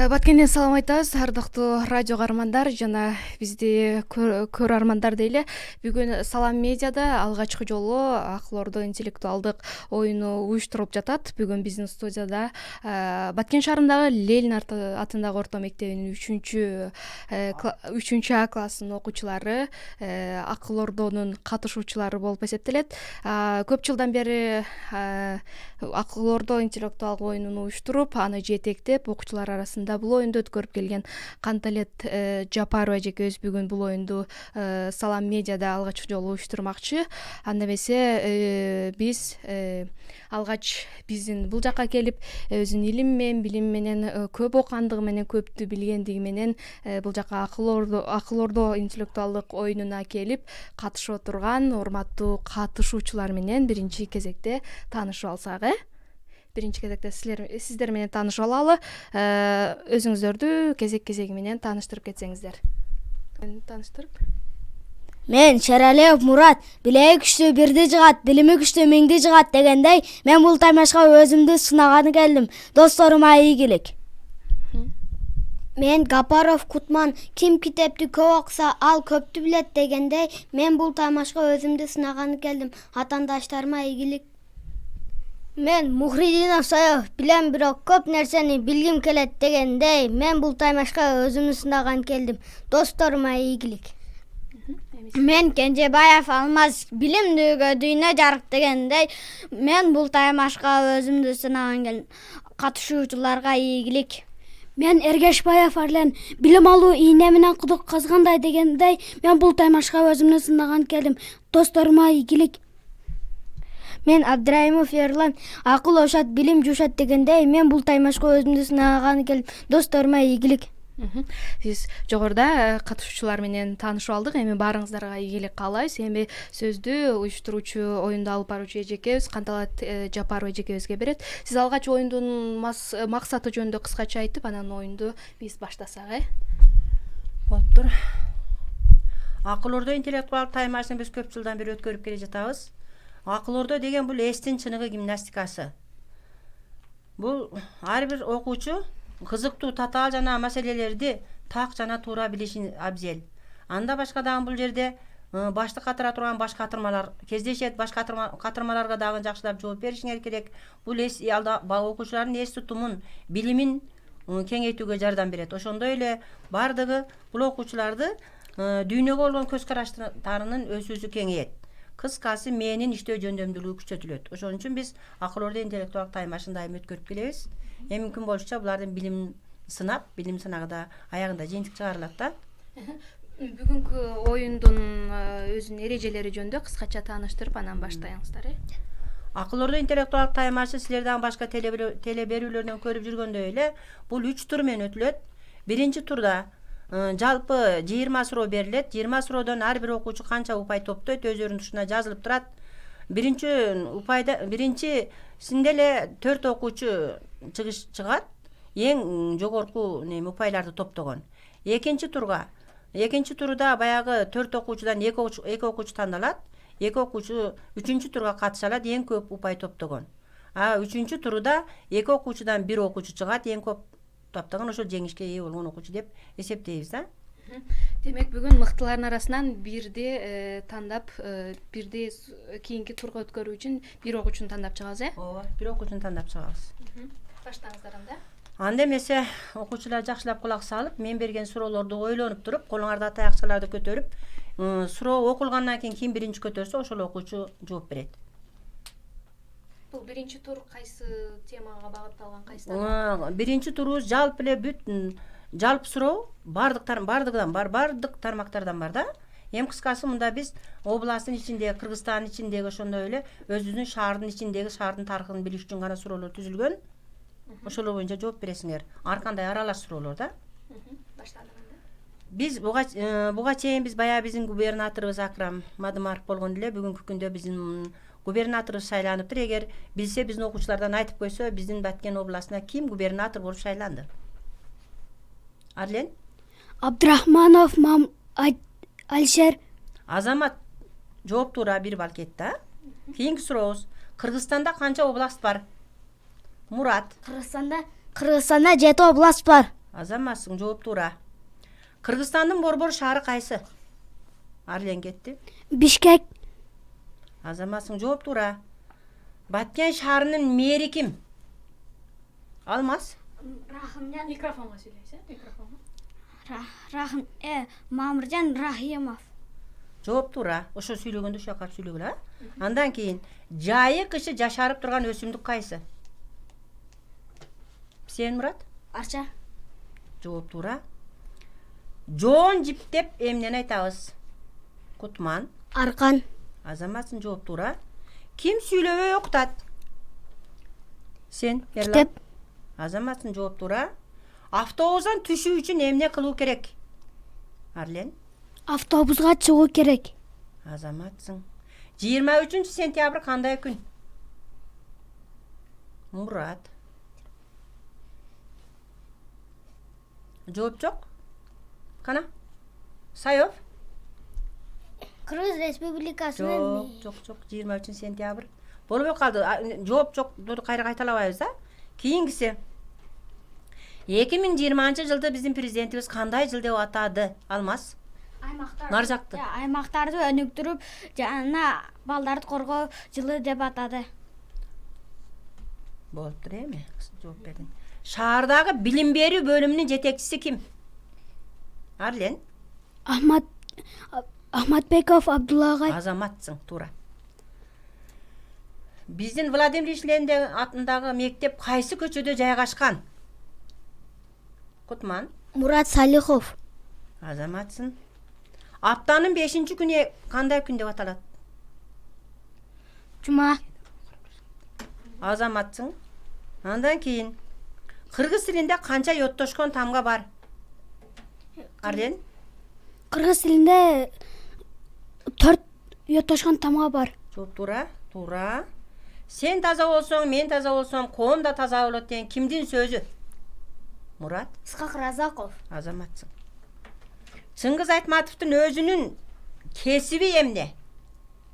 Баткенден салам айтабыз, ардактуу радио каармандар жана бизди көрөрмандар дейли. Бүгүн Салам медиада алгачкы жолу Акыл Ордо интеллектуалдык оюну уюштурулуп жатат. Бүгүн биздин студияда Баткен шаарындагы Ленин атындагы орто мектебинин 3 А классынын окуучулары, Акыл Ордонун катышуучулары болуп эсептелет. Көп жылдан бери Акыл Ордо интеллектуалдык оюнун уюштуруп, аны жетектеп, окуучулар арасында бул оюнду өткөрүп келген Канталет Жапарова эжекебиз бүгүн бул оюнду Салам медиада алгачкы жолу уюштурмакчы. Анда эмесе биз алгач биздин бул жакка келип, өзүнүн илим менен, билим менен, көп окугандыгы менен, көптү билгендиги менен бул жакка Акыл Ордо интеллектуалдык оюнуна келип катышып отурган урматтуу катышуучулар менен биринчи кезекте таанышып алсак. Биринчи кезекте сиздер менен таанышып алалы. Өзүңүздөрдү кезеги менен тааныштырып кетсеңиздер. Тааныштырып. Мен Шералиев Мурат, билеги күчтүү бирди жыгат, билими күчтүү миңди жыгат дегендей, мен бул таймашка өзүмдү сынаганы келдим. Досторума ийгилик. Мен Гапаров Кутман, ким китепти көп окуса, ал көптү билет дегендей, мен бул таймашка өзүмдү сынаганы келдим. Атаандаштарыма ийгилик. Мен Мухридинов Саев, билем бирок көп нерсени билгим келет дегендей, мен бул таймашка өзүмдү сынаганы келдим. Досторума ийгилик. Мен Кенжебаев Алмаз, билимдүүгө дүйнө жарык дегендей, мен бул таймашка өзүмдү сынаганы келдим. Катышуучуларга ийгилик. Мен Эргешбаев Арлен, билим алуу ийне менен кудук казгандай дегендей, мен бул таймашка өзүмдү сынаганы келдим. Досторума ийгилик. Мен Абдраимов Ерлан, акыл ошат, билим жушат дегендей, мен бул таймашка өзүмдү сынаганы келдим. Досторума ийгилик. Биз жогоруда катышуучулар менен таанышып алдык. Эми баарыңыздарга ийгилик каалайбыз. Эми сөздү уюштуруучу, оюнду алып баруучу эжекебиз Канталет Жапарова эжекебизге берет. Сиз алгач оюндун максаты жөнүндө кыскача айтып, анан оюнду биз баштасак. Болуптур. Акыл Ордо интеллектуалдык таймашын биз көп жылдан бери өткөрүп келе жатабыз. Акыл Ордо деген бул эстин чыныгы гимнастикасы. Бул ар бир окуучу кызыктуу татаал жана маселелерди так жана туура билишин абзел. Анда башка дагы бул жерде башты катыра турган баш катырмалар кездешет. Баш катырмаларга дагы жакшылап жооп беришиңер керек. Бул окуучулардын эс тутумун, билимин кеңейтүүгө жардам берет. Ошондой эле бардыгы бул окуучуларды дүйнөгө болгон көз караштарынын өсүүсү кеңейет. Кыскасы мээнин иштөө жөндөмдүүлүгү күчөтүлөт. Ошон үчүн биз Акыл Ордо интеллектуалдык таймашын дайым өткөрүп келебиз. Эми мүмкүн болушунча булардын билим сынагында аягында жыйынтык чыгарылат да. Бүгүнкү оюндун өзүнүн эрежелери жөнүндө кыскача тааныштырып, анан баштайыңыздар. Акыл Ордо интеллектуалдык таймашы силерден башка теле берүүлөрдөн көрүп жүргөндөй эле бул 3 тур менен өтүлөт. Биринчи турда жалпы 20 суроо берилет. 20 суроодон ар бир окуучу канча упай топтойт, өздөрүнүн тушуна жазылып турат. Биринчисинде эле 4 окуучу чыгат, эң жогорку упайларды топтогон. Экинчи турда баягы 4 окуучудан 2 окуучу тандалат. 2 окуучу 3-чү турга катыша алат, эң көп упай топтогон. 3-чү турда 2 окуучудан 1 окуучу чыгат, эң көп топтогон, ошол жеңишке ээ болгон окуучу деп эсептейбиз да. Демек бүгүн мыктылардын арасынан бирди тандап, бирди кийинки турга өткөрүү үчүн бир окуучуну тандап чыгабыз, Ооба, бир окуучуну тандап чыгабыз. Баштаңыздар анда. Анда эмесе окуучулар жакшылап кулак салып, мен берген суроолорду ойлонуп туруп, колуңарда таякчаларды көтөрүп, суроо окулгандан кийин ким биринчи көтөрсө, ошол окуучу жооп берет. Бул биринчи тур кайсы темага багытталган, кайсы? Биринчи турубуз жалпы эле жалпы суроо бардык тармактардан бар да. Эми кыскасы мында биз областтын ичиндеги, Кыргызстандын ичиндеги, ошондой эле өзүбүздүн шаардын ичиндеги шаардын тарыхын билиш үчүн гана суроолор түзүлгөн. Ошол боюнча жооп бересиңер. Ар кандай аралаш суроолор да. Баштадым анда. Биз буга чейин биз баягы биздин губернаторубуз Акрам Мадымаров болгон эле бүгүнкү күндө биздин губернаторубуз шайланыптыр. Эгер билсе биздин окуучулардан айтып койсо, биздин Баткен областына ким губернатор болуп шайланды? Арлен? Абдрахманов Алишер. Азамат жооп туура, 1 балл кетти. Кийинки сурообуз. Кыргызстанда канча област бар? Мурат. Кыргызстанда 7 област бар. Азаматсың, жооп туура. Кыргызстандын борбор шаары кайсы? Арлен кетти. Бишкек. Азаматсың, жооп туура. Баткен шаарынын мэри ким? Алмаз. Рахымжан. Микрофонго сүйлөйсүң, микрофонго. Мамыржан Рахимов. Жооп туура. Ошо сүйлөгөндө ошо кап сүйлөгүлө. Андан кийин жайы кышы жашарып турган өсүмдүк кайсы? Сен, Мурат? Арча. Жооп туура. Жоон жиптеп эмнени айтабыз? Кутман. Аркан. Азаматсың, жооп туура. Ким сүйлөбөй окутат? Сен, Ерлан? Китеп. Азаматсың, жооп туура. Автобустан түшүү үчүн эмне кылуу керек? Арлен? Автобусга чыгуу керек. Азаматсың. 23 сентябрь кандай күн? Мурат. Жооп жок? Кана? Саев? Кыргыз Республикасынын Жок. 23 сентябрь. Болбой калды. Жооп жок. Кайра кайталабайбыз да. Кийингиси. 2020-жылды биздин президентибиз кандай жыл деп атады? Алмаз. Нар жакты. Аймактарды өнүктүрүп, жана балдарды коргоо жылы деп атады. Болуптур эми? Жооп бердиң. Шаардагы билим берүү бөлүмүнүн жетекчиси ким? Арлен? Ахматбеков Абдуллагай. Азаматсың, туура. Биздин Владимир Ильич Ленин атындагы мектеп кайсы көчөдө жайгашкан? Кутман. Мурат Салихов. Азаматсың. Аптанын 5-чи күнү кандай күн деп аталат? Жума. Азаматсың. Андан кийин кыргыз тилинде канча йоттошкон тамга бар? Арлен? Кыргыз тилинде 4 йоттошкон тамга бар. Жооп туура. Туура. Сен таза болсоң, мен таза болсом, коом да таза болот деген кимдин сөзү? Мурат. Исхак Разаков. Азаматсың. Чыңгыз Айтматовдун өзүнүн кесиби эмне?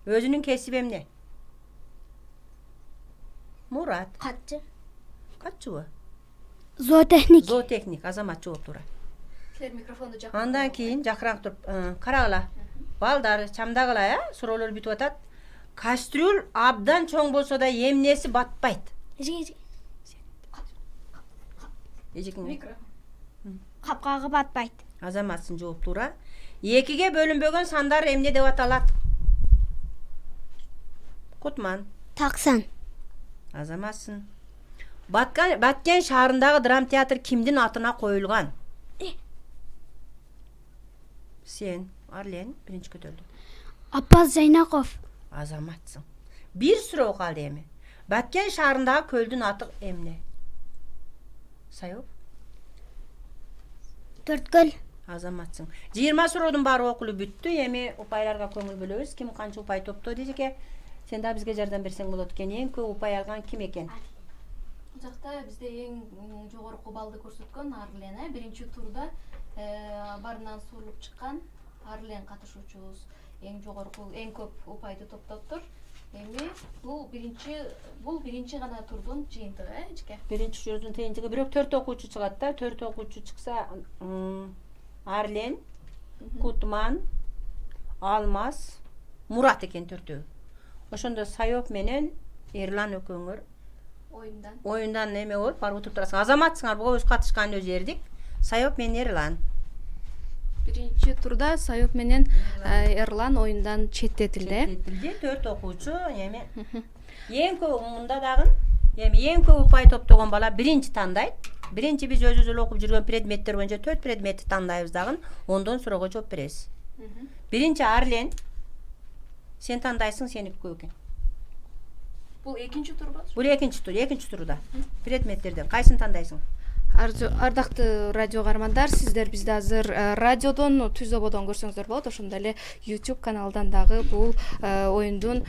Өзүнүн кесиби эмне? Мурат. Катчы. Катчыбы? Зоотехник. Зоотехник. Азамат, жооп туура. Силер микрофонду жак. Андан кийин жакыраак туруп, карагыла. Балдар, чамдагыла, суроолор бүтүп атат. Кастрюль абдан чоң болсо да эмнеси батпайт? Микрофон. Капкагы батпайт. Азаматсың, жооп туура. 2ге бөлүнбөгөн сандар эмне деп аталат? Кутман. Таксан. Азаматсың. Баткен шаарындагы драма театр кимдин атына коюлган? Сен, Арлен, биринчи көтөрдү. Аппаз Зайнаков. Азаматсың. Бир суроо калды эми. Баткен шаарындагы көлдүн аты эмне? Саев? Төрткөл. Азаматсың. 20 суроодун баары окулуп бүттү. Эми упайларга көңүл бөлөбүз. Ким канча упай топтоду эжеке? Сен да бизге жардам берсең болот экен. Эң көп упай алган ким экен? Бул жакта бизде эң жогорку баллды көрсөткөн Арлен, биринчи турда барынан суурулуп чыккан Арлен катышуучубуз эң жогорку, эң көп упайды топтоптур. Эми бул биринчи гана турдун жыйынтыгы, эжеке. Биринчи турдун жыйынтыгы, бирок 4 окуучу чыгат да. 4 окуучу чыкса, Арлен, Кутман, Алмаз, Мурат экен төртөө. Ошондо Саев менен Эрлан экөөңөр оюндан эме болуп барып отуруп турасың. Азаматсыңар, буга өз катышканын өзү эрдик. Саев менен Эрлан. Биринчи турда Саев менен Эрлан оюндан четтетилди. 4 окуучу эми. Эң көп мында дагы эң көп упай топтогон бала биринчи тандайт. Биринчи биз өзүбүз эле окуп жүргөн предметтер боюнча 4 предметти тандайбыз дагы, ондон суроого жооп беребиз. Биринчи Арлен. Сен тандайсың, сеники көп экен. Бул экинчи тур болчу. Бул экинчи турда. Предметтерден кайсын тандайсың? Ардактуу радио каармандар, сиздер бизди азыр радиодон, түз ободон көрсөңүздөр болот. Ошондой эле YouTube каналдан дагы бул оюндун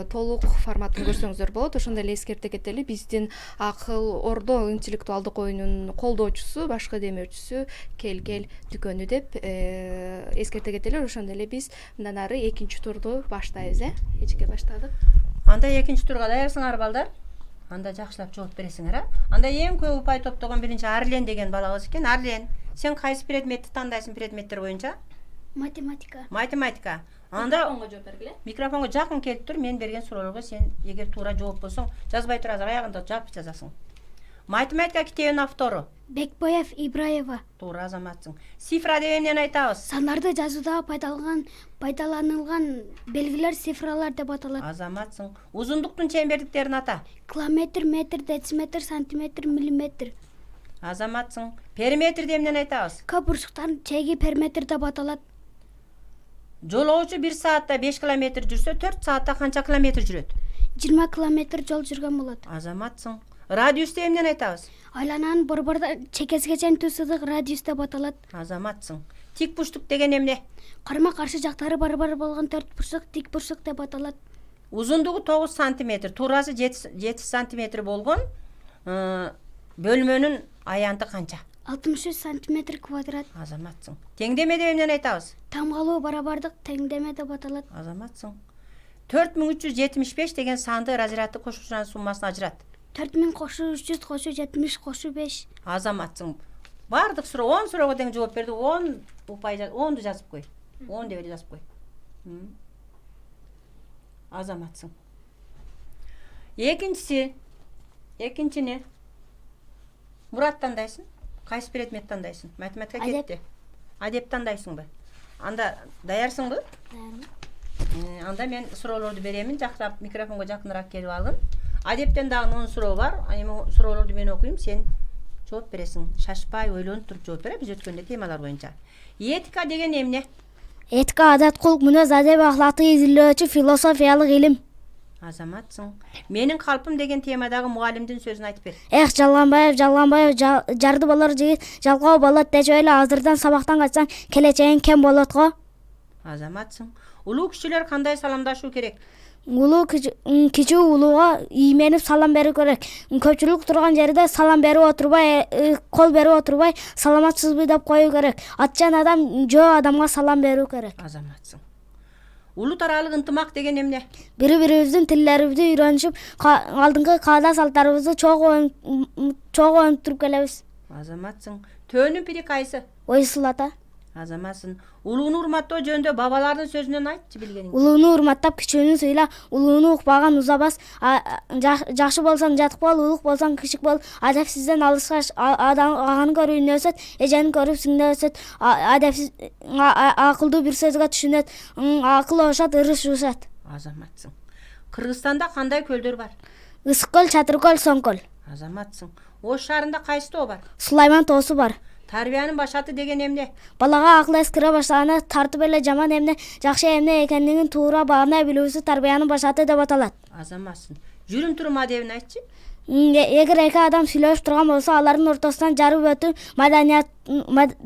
толук форматын көрсөңүздөр болот. Ошондой эле эскерте кетели, биздин акыл ордо интеллектуалдык оюнунун колдоочусу, башкы демөөрчүсү келгел дүкөнү деп эскерте кетели. Ошондой эле биз мындан ары экинчи турду баштайбыз, эжеке баштадык. Анда экинчи турга даярсыңар балдар? Анда жакшылап жооп бересиңер, а? Анда эң көп упай топтогон биринчи Арлен деген бала кыз экен. Арлен, сен кайсы предметти тандайсың предметтер боюнча? Математика. Математика. Анда жооп бергиле. микрофонго жакын келип тур, мен берген суроолорго сен эгер туура жооп болсоң, жазбай тур азыр аягында жаап жазасың. Математика китебинин автору? Бекбаев Ибраева. Туура азаматсың. Цифра деп эмнени айтабыз? Санарды жазууда пайдаланылган белгилер цифралар деп аталат. Азаматсың. Узундуктун чембердиктерин ата? Километр, метр, дециметр, сантиметр, миллиметр. Азаматсың. Периметр деп эмнени айтабыз? Көп бурчуктардын чеги периметр деп аталат. Жолоочу 1 саатта 5 километр жүрсө, 4 саатта канча километр жүрөт? 20 километр жол жүргөн болот. Азаматсың. Радиус деп эмнени айтабыз? Айлананын борбордо чекесиге чейин түзсүзүк радиус деп аталат. Азаматсың. Тик бурчтук деген эмне? Карма каршы жактары бар болгон төрт бурчук тик бурчук деп аталат. Узундугу 9 сантиметр, туурасы 7 сантиметр болгон бөлмөнүн аянты канча? 63 сантиметр квадрат. Азаматсың. Теңдеме деп эмнени айтабыз? Тамгалуу барабардык теңдеме деп аталат. Азаматсың. 4375 деген санды разрядты кошуучунун суммасын ажырат. 4000 кошу 300 кошу 70 кошу 5. Азаматсың. Бардык суроо 10 суроого тең жооп берди. 10 упай 10ду жазып кой. 10 деп эле жазып кой. Азаматсың. Экинчини Мурат тандайсың? Кайсы предмет тандайсың? Математика кетти. Адеп тандайсыңбы? Анда даярсыңбы? Даярмын. Анда мен суроолорду беремин. Жакшырап микрофонго жакыныраак келип алгын. Адептен дагы 10 суроо бар. Эми суроолорду мен окуйм, сен жооп бересиң. Шашпай, ойлонуп туруп жооп бер. Биз өткөндө темалар боюнча. Этика деген эмне? Этика адат кулк мүнөз адеп ахлакты изилдөөчү философиялык илим. Азаматсың. Менин калпым деген темадагы мугалимдин сөзүн айтып бер. Жалганбаев жарды болор жигит жалкоо болот дечү эле азырдан сабактан качсаң келечегиң кем болот го. Азаматсың. Улуу кишилер кандай саламдашуу керек? Улуу кичүү улууга ийменип салам берүү керек. Көпчүлүк турган жерде салам берип отурбай, кол берип отурбай, саламатсызбы деп коюу керек. Атчан адам жөө адамга салам берүү керек. Азаматсың. Улут аралык ынтымак деген эмне? Бири-бирибиздин тилдерибизди үйрөнүшүп, алдыңкы каада салттарыбызды чогуу өнүктүрүп келебиз. Азаматсың. Төөнүн пири кайсы? Ойсул ата. Азаматсың. Улууну урматтоо жөнүндө бабалардын сөзүнөн айтчы билгениңди. Улууну урматтап кичүүнү сыйла, улууну укпаган узабас. Жакшы болсоң жатык бол, улук болсоң кичик бол. Адепсизден алышкач аганы көрүп үн өсөт, эжени көрүп сиңди өсөт. Адепсиз акылдуу бир сөзгө түшүнөт, акыл ошот, ырыс жуушат. Азаматсың. Кыргызстанда кандай көлдөр бар? Ысык көл, Чатыр көл, Соң көл. Азаматсың. Ош шаарында кайсы тоо бар? Сулайман тоосу бар. Тарбиянын башаты деген эмне? Балага акыл эс кире баштаганда тартып эле жаман эмне, жакшы эмне экендигин туура баанай билүүсү тарбиянын башаты деп аталат. Азаматсың. Жүрүм турум адебин айтчы. Эгер эки адам сүйлөшүп турган болсо, алардын ортосунан жарып өтүү маданият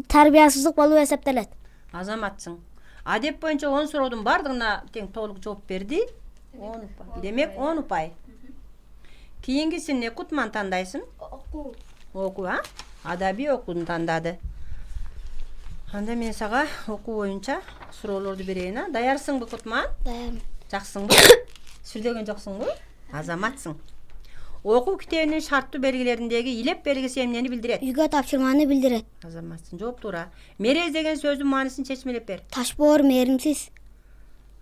тарбиясыздык болуп эсептелет. Азаматсың. Адеп боюнча 10 суроодун бардыгына тең толук жооп берди. 10 упай. Демек 10 упай. Кийинкисине Кутман тандайсың? Окуу, а? Адаби окууну тандады. Анда мен сага окуу боюнча суроолорду берейин, а? Даярсыңбы, Кутман? Даярмын. Жаксыңбы? Сүрдөгөн жоксуңбу? Азаматсың. Окуу китебинин шарттуу белгилериндеги илеп белгиси эмнени билдирет? Үйгө тапшырманы билдирет. Азаматсың. Жооп туура. Мерез деген сөздүн маанисин чечмелеп бер. Ташбоор, мээримсиз.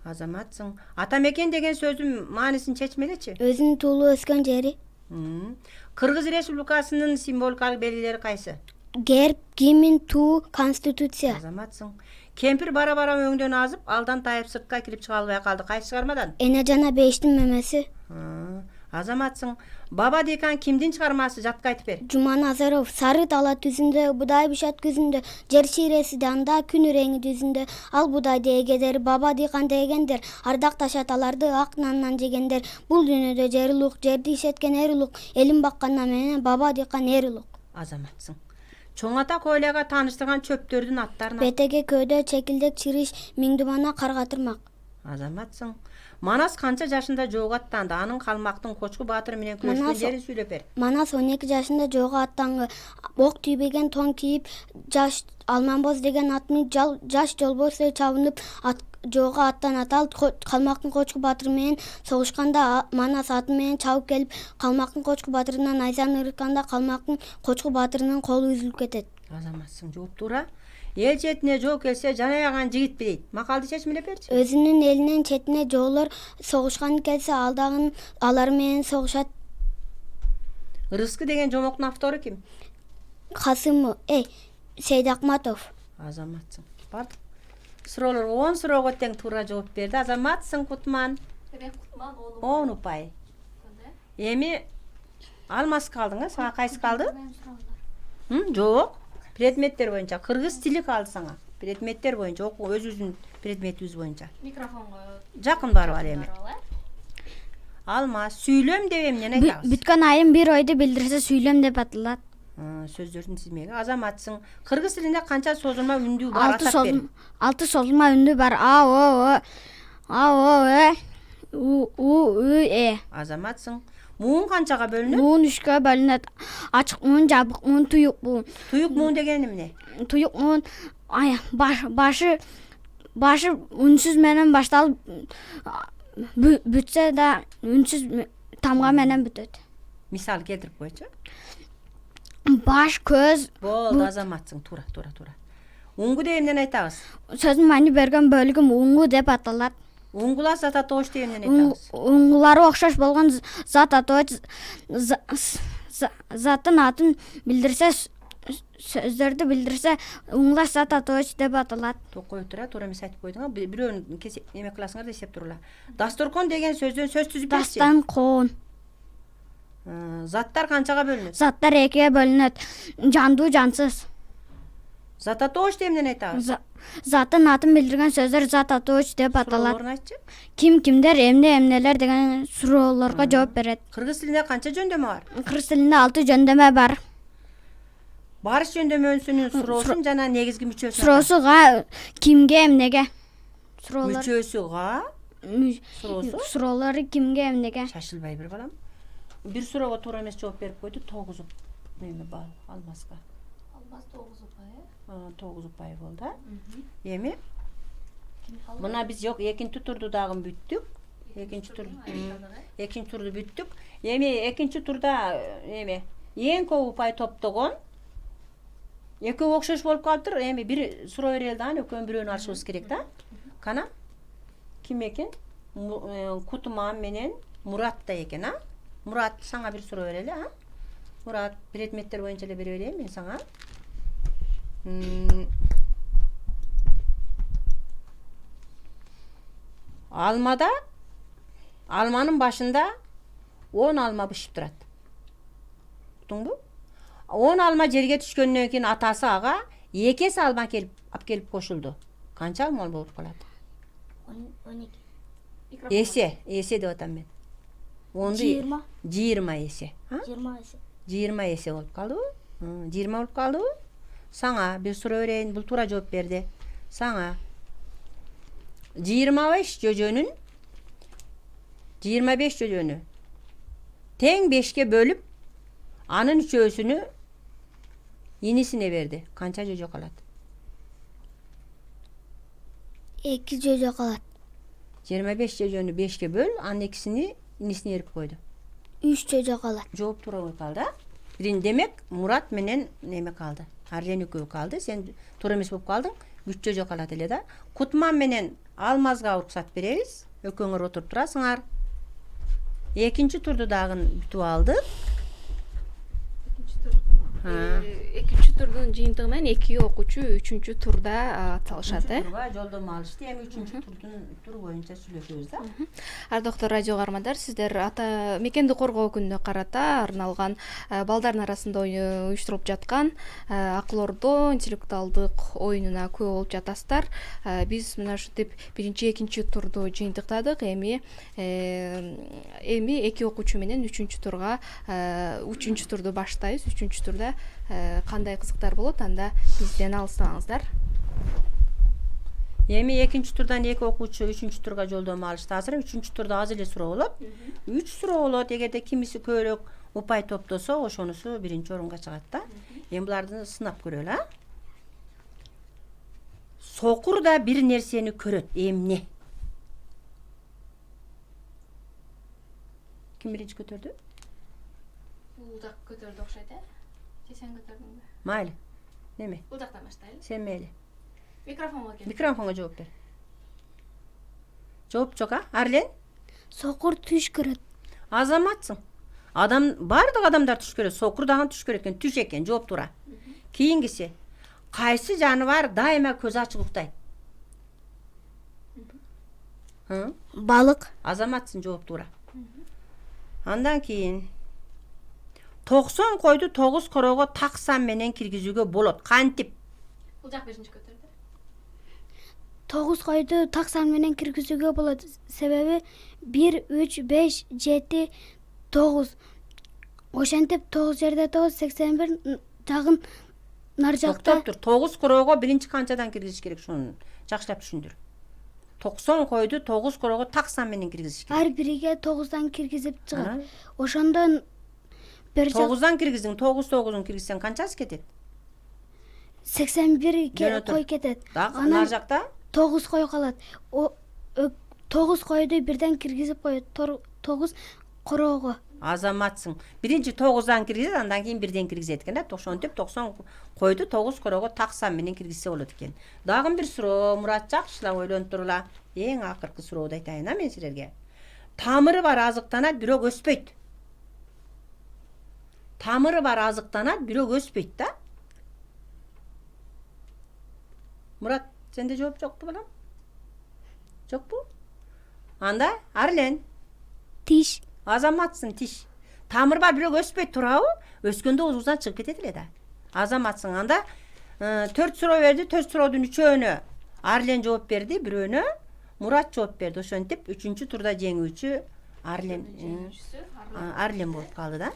Азаматсың. Атамекен деген сөздүн маанисин чечмелечи. Өзүнүн туулуп өскөн жери. Кыргыз Республикасынын символикалык белгилери кайсы? Герб, гимн, туу, конституция. Азаматсың. Кемпир бара-бара өңдөн азып, алдан тайып сыртка кирип чыга албай калды. Кайсы чыгармадан? Эне жана бейиштин мемеси. Азаматсың. Баба Декан кимдин чыгармасы? Жатка айтып бер. Жуманазаров. Сары дала түзүндө, будай бишат күзүндө, жер ширеси анда күн реңи жүзүндө, ал будайды эгедер, баба Декан дегендер, ардакташ аталарды ак нандан жегендер. Бул дүйнөдө жер улук, жерди ишеткен эр улук, элин баккандан менен баба Декан эр улук. Азаматсың. Чоң ата койлага тааныштырган чөптөрдүн аттарын айт. Бетеге, көөдө, чекилдек, чириш, миңдумана, каргатырмак. Азаматсың. Манас канча жашында жоого аттанды? Анын калмактын Кочку Баатыр менен күрөшкөн жерин сүйлөп бер. Манас 12 жашында жоого аттангы. Ок тийбеген тон кийип, Алманбоз деген атын жаш жолборсой чабынып жоого аттанат. Ал Калмактын Кочку батыры менен согушканда Манас аты менен чабып келип, Калмактын Кочку батырынан найзаны ырытканда Калмактын Кочку батырынын колу үзүлүп кетет. Азаматсың, жооп туура. Эл четине жоо келсе жанайган жигит дейт. Макалды чечим эле берчи. Өзүнүн элинин четине жоолор согушканы келсе, алдагын алар менен согушат. Рыскы деген жомоктун автору ким? Касымов, Сейдакматов. Азаматсың. Бардык суроолор 10 суроого тең туура жооп берди. Азаматсың, Кутман. 10 упай. Эми Алмаз калдың, сага кайсы калды? Жок. Предметтер боюнча кыргыз тили калды сага. Предметтер боюнча окуу өзүбүздүн предметибиз боюнча. Микрофонго Жакын барып ал эми. Алмаз, сүйлөм деп эмнени айтабыз? Бүткөн айым бир ойду билдирсе сүйлөм деп аталат. Сөздөрдүн тизмеги. Азаматсың. Кыргыз тилинде канча созулма үндүү бар атап бер. 6 созулма үндүү бар. А, о, у, э. Азаматсың. Муун канчага бөлүнөт? Муун 3кө бөлүнөт. Ачык муун, жабык муун, туюк муун. Туюк муун деген эмне? Туюк муун башы үнсүз менен башталып бүтсө да үнсүз тамга менен бүтөт. Мисал келтирип койчу. Баш, көз. Болду, Азаматсың. Туура. Уңгу деп эмнени айтабыз? Сөздүн маани берген бөлүгүм уңгу деп аталат. Уңгулар зат атооч деп эмнени айтабыз? Уңгулары окшош болгон зат атооч заттын атын билдирсе, сөздөрдү билдирсе, уңгулар зат атооч деп аталат. Токой туура эмес айтып койдуң. Бирөөнүн эме кыласыңар деп эсеп турула. Дасторкон деген сөздөн сөз түзүп берчи. Дастан коон. Заттар канчага бөлүнөт? Заттар 2ге бөлүнөт. Жандуу, жансыз. Зат атооч деп эмнени айтабыз? Заттын атын билдирген сөздөр зат атооч деп аталат. Суроолорун айтчы. Ким, кимдер, эмнелер деген суроолорго жооп берет. Кыргыз тилинде канча жөндөмө бар? Кыргыз тилинде 6 жөндөмө бар. Барыш жөндөмөсүнүн суроосун жана негизги мүчөсүн. Суроосуга кимге, эмнеге. Суроолор. Мүчөсүга суроосу. Суроолору кимге, эмнеге. Шашылбай бир балам. Бир суроого туура эмес жооп берип койду. 9 эме бал Алмазга. Алмаз 9 упай. 9 упай болду. Эми мына биз жок экинчи турду дагы бүттүк. Экинчи турду бүттүк. Эми экинчи турда эме эң көп упай топтогон экөө окшош болуп калыптыр. Эми бир суроо берели дагы, экөөнүн бирөөнү алышыбыз керек да. Кана? Ким экен? Кутман менен Мурат да экен, а? Мурат, сага бир суроо берели, а? Мурат, предметтер боюнча эле бере берейин мен сага. Алманын башында 10 алма бышып турат. Туңду? 10 алма жерге түшкөндөн кийин атасы ага 2 эсе алма алып келип кошулду. Канча алма болуп калат? 12. Эсе деп атам мен. 20. 20 эсе. 20 эсе болуп калдыбы? 20 болуп калдыбы? Саңа бир суроо берейин, бул туура жооп берди. Саңа 25 жөжөнү тең 5ке бөлүп, анын үчөөсүнү инисине берди. Канча жөжө калат? 2 жөжө калат. 25 жөжөнү 5ке бөл, анын экисини инисине берип койду. 3 жөжө калат. Жооп туура калды. Бирин демек Мурат менен неме калды. Арлен экөө калды. Сен туура эмес болуп калдың. 3 жөжө калат эле да. Кутман менен Алмазга уруксат беребиз. Экөөңөр отуруп турасыңар. Экинчи турду дагы бүтүп алдык. Экинчи турдун жыйынтыгы менен 2 окуучу 3-чү турда аталышат, Турга жолдомо алышты. Эми 3-чү турдун тур боюнча сүйлөшөбүз да. Ардактуу радио каармандар, сиздер ата мекенди коргоо күнүнө карата арналган балдардын арасында уюштурулуп жаткан акыл ордо интеллектуалдык оюнуна күбө болуп жатасыздар. Биз мына ушинтип биринчи, экинчи турду жыйынтыктадык. Эми 2 окуучу менен 3-чү турга 3-чү турду баштайбыз. 3-чү турда кандай кызыктар болот, анда бизден алыстабаңыздар. Эми экинчи турдан 2 окуучу 3-чү турга жолдомо алышты. Азыр 3-чү турда аз эле суроо болот. 3 суроо болот. Эгерде кимиси көбүрөөк упай топтосо, ошонусу биринчи орунга чыгат да. Эми буларды сынап көрөлү, а? Sokur da bir nerseni körөt. Emne? Kim birinci kötürdü? Улдак көтөрдү окшойт же сен көтөрдүңбү? Mayli. Neme? Улдактан баштайлы. Sen meyli. Микрофонго кел. Mikrofonga cevap ver. Cevap çok ha? Arlen? Sokur tuş көрөт. Azamatsın. Bardıq adamlar tuş görüyor. Sokur dağın tuş görüyorken, tuş eken, cevap dura. Keyingisi. Qaysı canıvar daima köz açık uktaydı? Hı? Balık. Azamatsın cevap dura. Andan keyin 90 koydu 9 korogo taksan menen kirgizүүгө bolot. Kantip? Улдак биринчи көтөрдү. 9 koydu taksan menen kirgizүүгө болот. Себеби 1, 3, 5, 7, 9. Ошентип 9 жерде 9, 81 жагын нар жакта. Токтоп тур. 9 korogo birinci kançadan kirgiziş gerek şunu. Жакшылап түшүндүр. 90 koydu 9 korogo taksan menen kirgiziş gerek. Ар бириге 9дан киргизип чыгат. Ошондон бир жак 9'dan kirgizdin, 9'un kirgizsen kançası ketet? 81 Жөн отур. koy кетет. Даг нар жакта 9 koy калат. 9 koydu birden kirgizip koyot. 9 korogo. azamatsın. Birinci 9'dan kirgizet, andan keyin birden kirgizet eken. 90 koydu 9 korogo taksan menen kirgizse bolot eken. Dagın bir suroo Murat жакшылап ойлонуп тургула. Эң акыркы сурооду айтайын men sizlerge. Tamırı var azıktana, bürök öspөйт. Tamırı var azıktana, bürök öspөйт da. Murat, sende cevap yok bu balam? Yok bu? Anda, Arlen. Tiş. Azamatsın tiş. Tamır var bürök öspөйт turabı, öskönde uzuzdan çıkıp ketedi da. Azamatsın anda. 4 suro verdi, 4 surodun 3'ünü Arlen cevap verdi, biröөнө Murat cevap verdi. Oşontip 3-cü turda жеңүүчү Arlen. Arlen болуp kaldı da.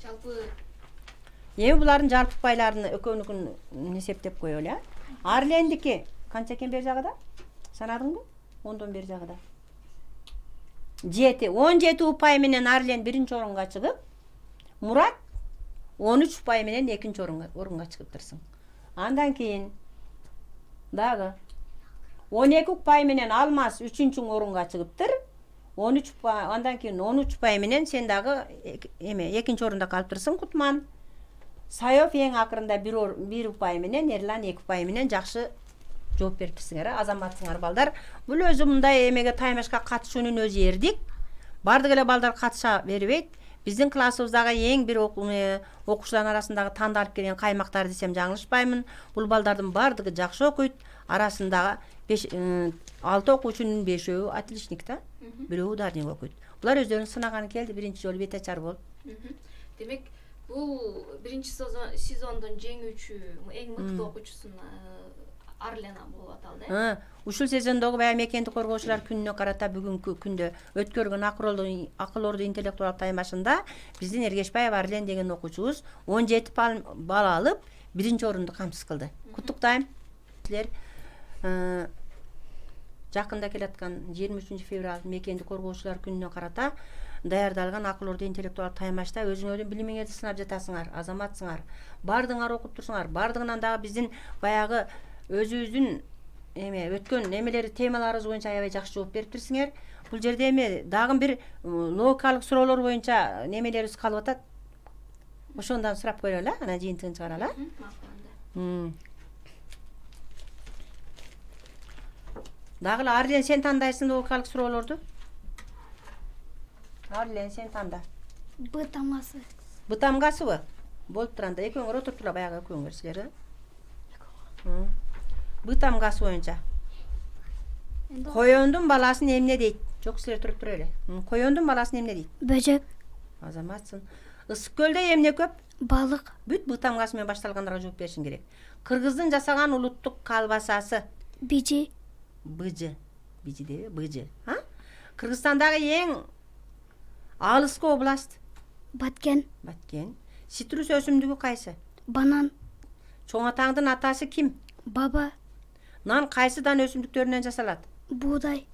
Жалпы Эми булардын жарпык байларын экөөнүкүн эсептеп коелу эле. Арлендики канча экен бер жагыда? Санадыңбы? 10дон бери жагыда. 17 упай менен Арлен биринчи орунга чыгып, Мурат 13 упай менен экинчи орунга чыгып турсун. Андан кийин дагы 12 упай менен Алмаз 3-чү орунга чыгыптыр. 13 упай, андан кийин 13 упай менен сен дагы экинчи орунда калып турсуң, Кутман. Саев ең акырында bir упай менен, Эрлан 2 упай менен жакшы жооп берипсиңер, азаматсыңар балдар. Бул өзү мындай эмеге таймашка катышуунун өзү эрдик. Бардык эле балдар катыша бербейт. Биздин классыбыздагы эң бир окуучулардын арасындагы тандалып келген каймактар десем жаңылышпаймын. Бул балдардын бардыгы жакшы окуйт. Арасындагы 6 окуучунун 5-өө отличник да. Бирөө ударник окуйт. Булар өздөрүн сынаганы келди, биринчи жолу бет ачар болуп. демек бул биринчи сезондун жеңүүчү эң мыкты окуучусуна Арлен болуп аталды. Ушул сезондогу баягы мекендик коргоочулар күнүнө карата бүгүнкү күндө өткөргөн акыл орду интеллектуалдык таймашында биздин Эргешбаев Арлен деген окуучубуз 17 балл алып, биринчи орунду камсыз кылды. Куттуктайм. Силер жакында келаткан 23 февраль мекендик коргоочулар күнүнө карата даярдалган акыл орду интеллектуалдык таймашта өзүңөрдүн билимиңерди сынап жатасыңар, азаматсыңар. Бардыңар окуп турсуңар. Бардыгынан дагы биздин баягы өзүбүздүн өткөн немелери темаларыбыз боюнча аябай жакшы жооп бериптирсиңер. Бул жерде дагы бир логикалык суроолор боюнча немелерибиз калып атат. Ошондон сурап көрөлү, анан жыйынтыгын чыгаралы. Дагы Арлен сен тандайсың логикалык суроолорду? Арлен сен танда. Б тамгасы. Б тамгасыбы? Болуп турганда экөөңөр отуртула баягы экөөңөр силер. Б тамгасы боюнча. Коёндун баласын эмне дейт? Жок, силер туруп тура эле. Коёндун баласын эмне дейт? Бөжөк. Азаматсың. Ысык көлдө эмне көп? Балык. Бүт Б тамгасы менен башталгандарга жооп беришиң керек. Кыргыздын жасаган улуттук калбасасы. Бижи. Быжы. Бижи деби? Быжы. Кыргызстандагы эң алыскы область? Баткен. Баткен. Ситрус өсүмдүгү кайсы? Банан. Чоң атаңдын атасы ким? Баба. Нан кайсы дан өсүмдүктөрүнөн жасалат? Буğday.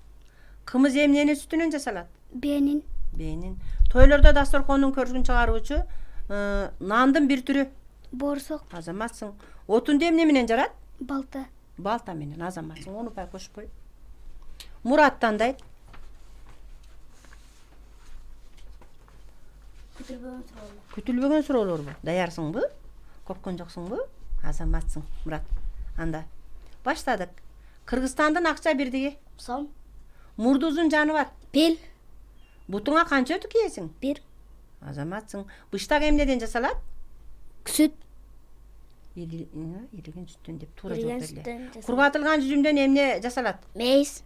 Кымыз эмненин сүтүнөн жасалат? Бенин. Бенин. Тойлордо дасторкондун көрүшүн чыгаруучу нандын бир түрү? Борсок. Азаматсың. Отунду эмне менен жарат? Балта. балта менен азаматсың, 10 упай кошуп кой. Мураттандай. Күтүлбөгөн суроолорбу? Даярсыңбы? Корккон жоксуңбу? Азаматсың, Мурат. Анда баштадык. Кыргызстандын акча бирдиги. Сом. Мурдузун жаныбар. Пил. Бутуңа канча өтү кийесиң? 1. Азаматсың. Быштак эмнеден жасалат? Сүт. Ириген сүттөн деп туура Ириген жооп сүттөн берди. жасалат. Кургатылган жүзүмдөн эмне жасалат? Мейс.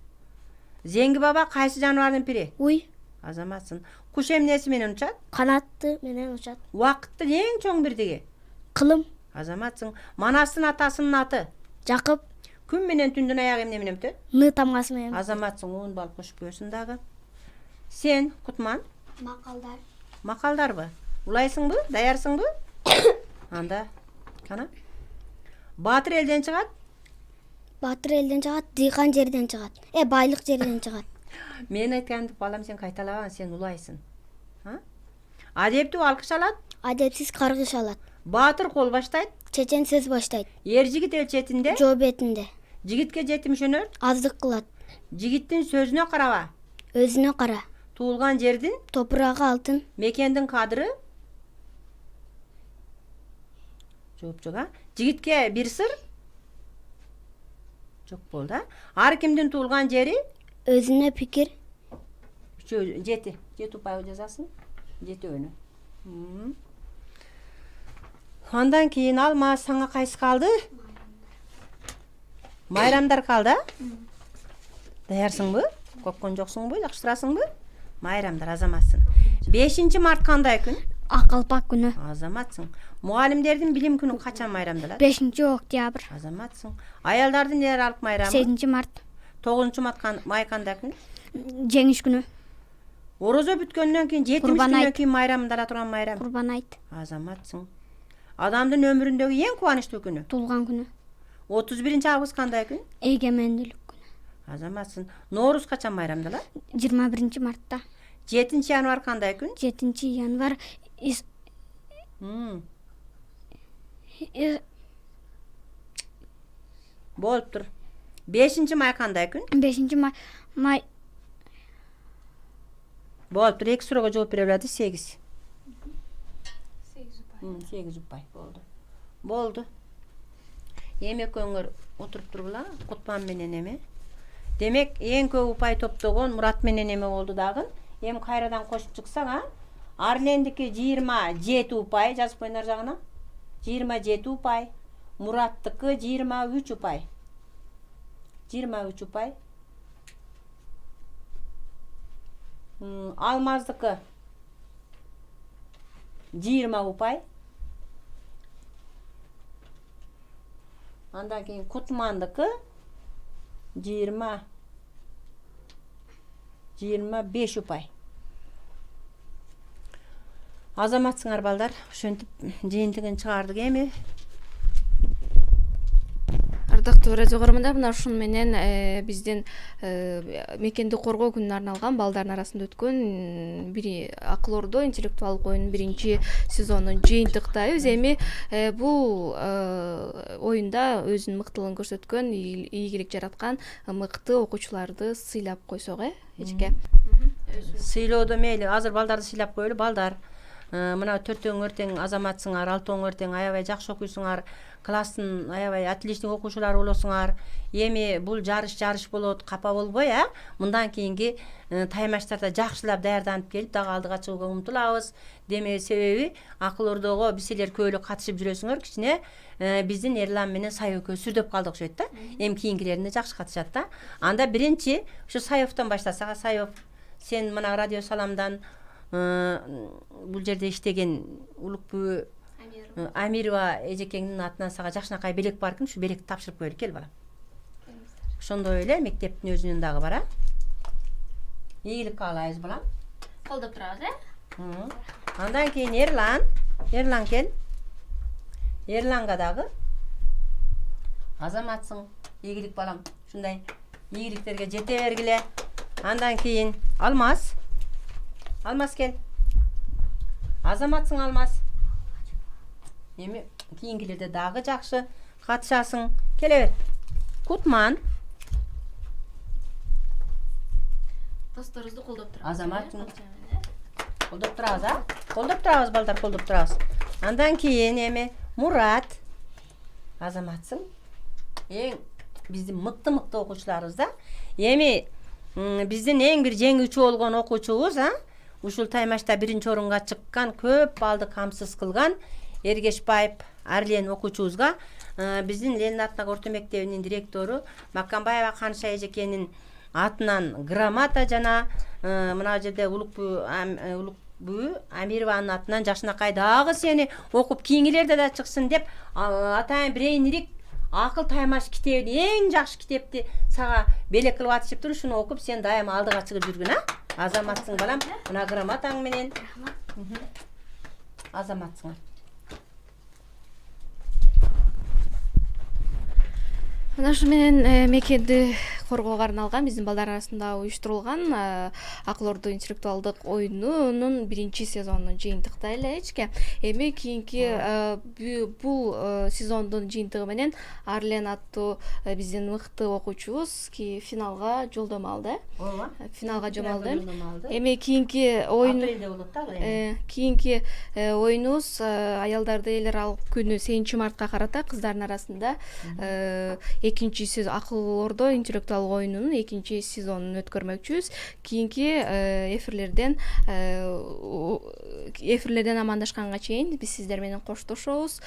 Зеңги баба кайсы жаныбардын пири? Уй. Азаматсың. Куш эмнеси менен учат? Канатты менен учат. Убакыттын эң чоң бирдиги. Кылым. Азаматсың. Манастын атасынын аты? Жакып. Күн менен түндүн аягы эмне менен өтөт? Ны тамгасы менен. Азаматсың, 10 бал кошуп койсуң дагы. Сен, Кутман, Макалдар. макалдарбы? Улайсыңбы? Даярсыңбы? Анда, кана? Батыр элден чыгат? Батыр элден чыгат, дыйкан жерден чыгат. Байлык жерден чыгат. Мен айтканды балам сен кайталаган, сен улайсың. Адептүү алкыш алат? Адепсиз каргыш алат. Батыр кол баштайт? Чечен сөз баштайт. Ер жигит элчетинде? Жоо бетинде. Жигитке жетимишөнөр? Аздык кылат. Жигиттин сөзүнө караба? Өзүнө кара. Туулган жердин? Топурагы алтын. Мекендин кадыры? Жооп жок, а? Жигитке бир сыр? Жок болду, а? Ар кимдин туулган жери? Өзүнө пикир. Жети упай жазасың? Жети өнү. Андан кийин Алмаз, саңа кайсы калды? Майрамдар калды, а? Даярсыңбы? Корккон жоксуңбу? Жакшы турасыңбы? Майрамдар, азаматсың. 5 март кандай күн? Акалпак күнү. Азаматсың. Мугалимдердин билим күнү качан майрамдалат? 5 октябрь. Азаматсың. Аялдардын эр алык майрамы? 8 март. 9 май кандай күн? Жеңиш күнү. Орозо бүткөндөн кийин 70 күндөн кийин майрамдала турган майрам. Курбан айт. Азаматсың. Адамдын өмүрүндөгү эң кубанычтуу күнү? Туулган күнү. 31 август кандай күн? Эгемендүүлүк күнү. Азаматсың. Нооруз качан майрамдалат? 21 мартта. 7 январь кандай күн? 7 январь. Болуптур. 5 май кандай күн? 5 май. Болуптур. 2 суроого жооп бере алады. 8. 8 упай болду. Болду. Эми экөөңөр отуруп тургула, Кутман менен эме. Демек, эң көп упай топтогон Мурат менен эме болду дагы. Эми кайрадан кошуп чыксаң, а? Арлендики 27 упай, жазып коюң ар жагына. 27 упай. Мураттыкы 23 упай. 23 упай. Алмаздыкы 20 упай. Андан кийин Кутмандыкы 25 упай. Азаматсыңар балдар, ошентип жыйынтыгын чыгардык эми. Ардактуу радио көрөрмандар, мына ушун менен биздин мекенди коргоо күнүнө арналган балдардын арасында өткөн Акыл Ордо интеллектуалдык оюнунун 1-сезонун жыйынтыктайбыз. Эми бул оюнда өзүнүн мыктылыгын көрсөткөн, ийгилик жараткан мыкты окуучуларды сыйлап койсок, эжеке. Сыйлоодо мейли, азыр балдарды сыйлап коелу. Балдар, мына 4-өң өртең азаматсыңар, 6-өң өртең аябай жакшы окуйсуңар, класстын аябай отличник окуучулары болосуңар. Эми бул жарыш болот, капа болбой, мындан кийинки таймаштарда жакшылап даярданып келип, дагы алдыга чыгууга умтулабыз. Деме себеби Акыл Ордого силер көөлү катышып жүрөсүңөр, кичине биздин Эрлан менен Сайөкө сүрдөп калды окшойт да. Эми кийинкилерине жакшы катышат да. Анда биринчи ушу Сайовдон баштасак, Сайов, сен мына радио Саламдан бул жерде иштеген улук бүбө Амирова эжекеңдин атынан сага жакшынакай белек баркын, ушу белекти тапшырып коелу, кел балам. Ошондой эле мектептин өзүнүн дагы бара. Ийгилик каалайбыз балам. Колдоп турабыз, Андан кийин Эрлан кел. Эрланга дагы азаматсың, ийгилик балам. Ушундай ийгиликтерге жете бергиле. Андан кийин Алмаз кел. Азаматсың, Алмаз. Эми кийинкилерде дагы жакшы катышасың. Келе бер. Кутман. Досторубузду колдоп турабыз. Азамат. Колдоп турабыз, а? Колдоп турабыз балдар, колдоп турабыз. Андан кийин эми Мурат. Азаматсың. Эң биздин мыкты окуучуларыбыз да. Эми биздин эң бир жеңүүчү болгон окуучубуз, ушул таймашта 1-орунга чыккан, көп балды камсыз кылган Эргешбаев Арлен окуучубузга биздин Ленин атындагы орто мектебинин директору Макканбаева Канша эжекенин атынан грамота жана мына жерде улук бүү Амированын атынан Жашынакай дагы сени окуп кийингилерде да чыксын деп атайын брейнирик акыл таймаш китебин, эң жакшы китепти сага белек кылып атышыптыр. Ушуну окуп сен дайыма алдыга чыгып жүргүн, Азаматсың балам. Мына грамотаң менен. Азаматсың. Мына ушу менен мекенди коргоого арналган биздин балдар арасында уюштурулган акыл ордо интеллектуалдык оюнунун 1-сезонун жыйынтыктай элечке. Эми кийинки бул сезондун жыйынтыгы менен Арлен аттуу биздин мыкты окуучубуз финалга жолдомо алды. Ооба. Финалга жолдомо алды. Эми кийинки оюн кийинки оюнубуз аялдарды эл аралык күнү 8-мартка карата кыздардын арасында экинчи акыл ордо интеллектуалдык оюнунун 2-сезонун өткөрмөкчүбүз. Кийинки эфирлерден амандашканга чейин биз сиздер менен коштошобуз.